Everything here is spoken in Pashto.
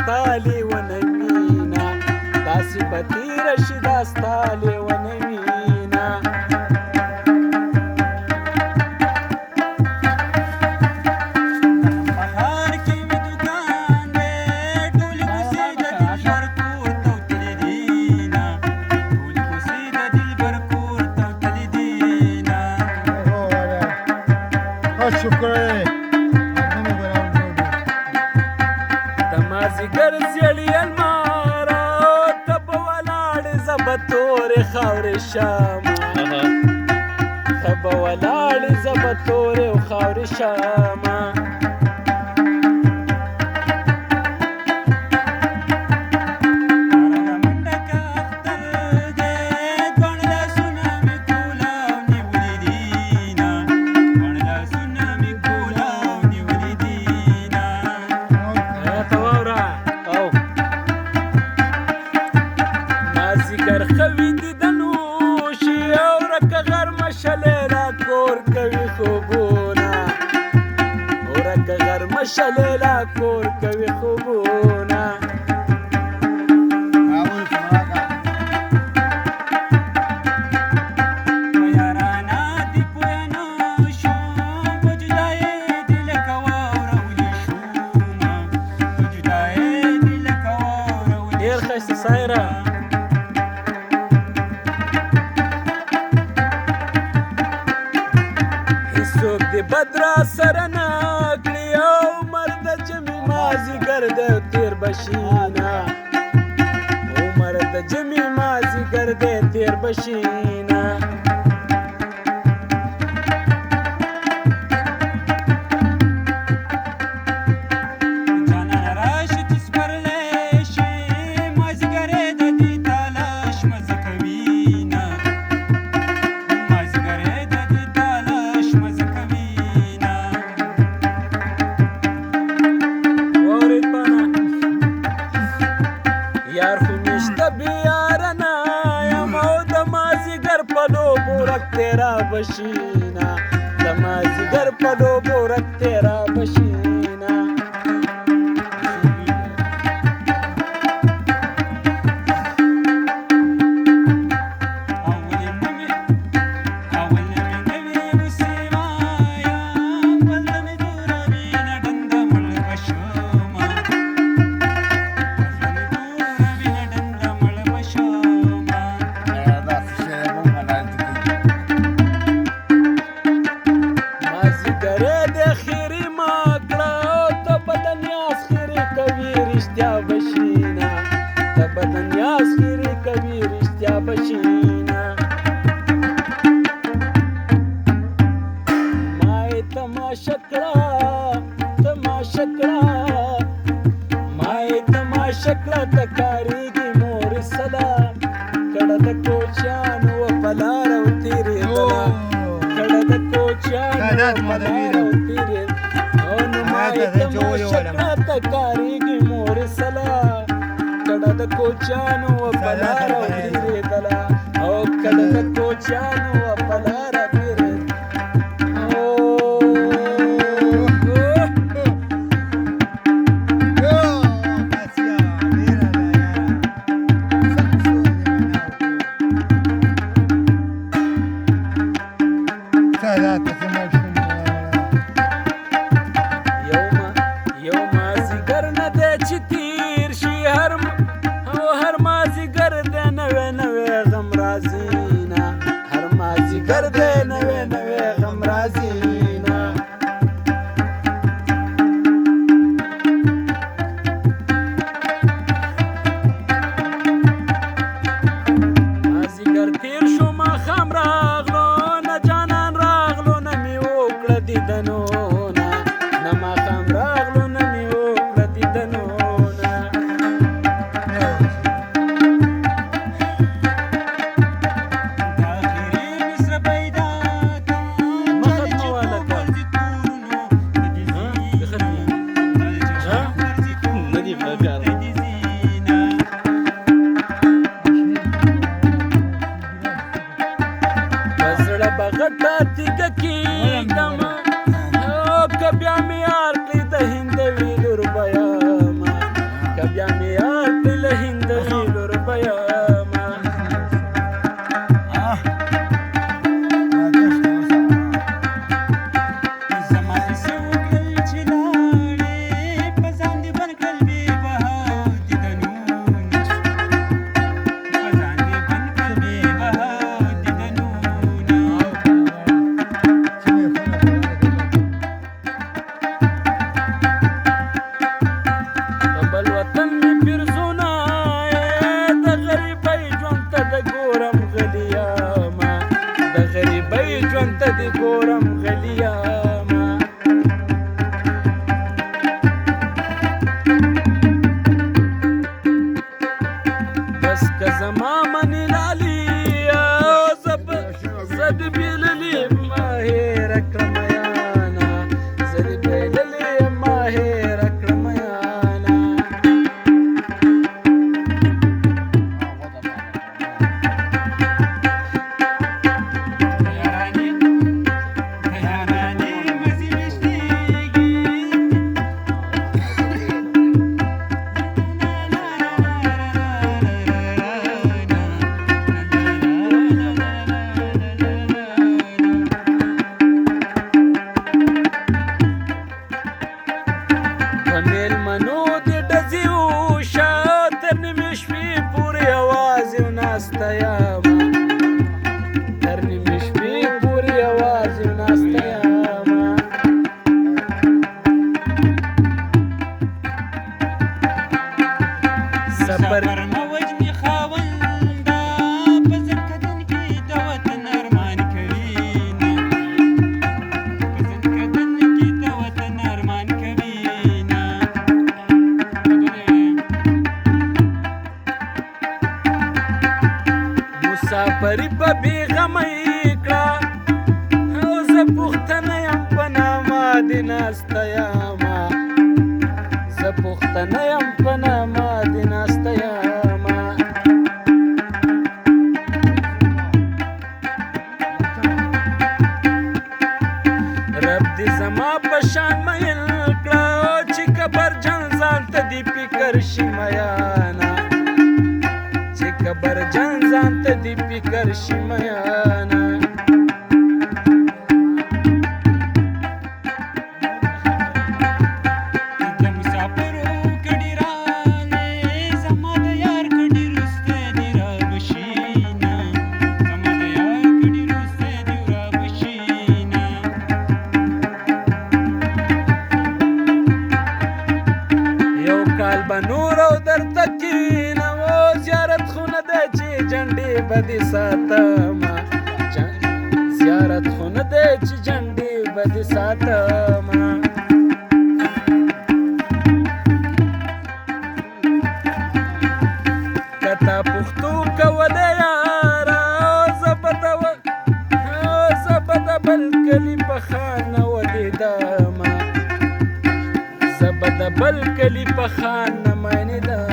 ستا لیونوینا داسې به تېره شي دا ستا لیونوینا مازیګر زیړی الماره ته به ولاړې زه به تورې خاورې شمه ته به ولاړې زه به تورې او خاورې شمه مازیګر خوي دي د نوشي او رکه غرمه شلې را کور کوي خوبونه او رکه غرمه شلې را کور کوي خوبونه ډېر ښایسته سایره څوک دې بد را سره نه کړي او مرد جمعې مازیګر د تېر بشینه عمر د جمعې مازیګر د تېر بشینه یار خو نشته بیاره نه یم او د مازیګر په لوبو رک تیرا بشینه د مازیګر په لوبو رک تیرا بشینه بشینه ته به د نیاز خیرې کوي رښتیا بشینه ما یې تماشه کړه تماشه کړه ما یې تماشه کړه ته کارېږي مور صدا کړه د کوچیانو په لاره وتېرېدله کړه د کوچیانو په لاره وتېرېدله او نو ما یې تماشه کړه ته کارېږي مور صدا کړه د کوچیانو په لاره وتېرېدله او کړه د کوچیانو په لاره یو مازیګر نه دی چې تېر شي هر مازیګر دی صبر مه وژني خاونده په ځنکدن کې د وطن ارمان کوینه په ځنکدن کې د وطن ارمان کوینه مسافري په بېغمۍ کړه او زه پوښتنه یم په نامه دې ناسته یمه زه پوښتنه یم په نامه دې ناسته یمه رب دې زما په شان میل کړه چې کبرجن ځان ته دې فکر شي میانه چې کبرجن ځان ته دې فکر شي میانه د مسافرو کډې راغلې زما د یار کډې روسته دې رابشینه زما د یار کډې روسته دې رابشینه یو کال به نور او درته کینم او زیارت خونه ده چې جنډې به دې ساتمه زیارت خونه ده چې جنډې به دې ساتمه که تا پښتو کولی یاره زه به د بل کلي په ښار نه ولیدمه زه به د بل کلي په ښار نه مینېدم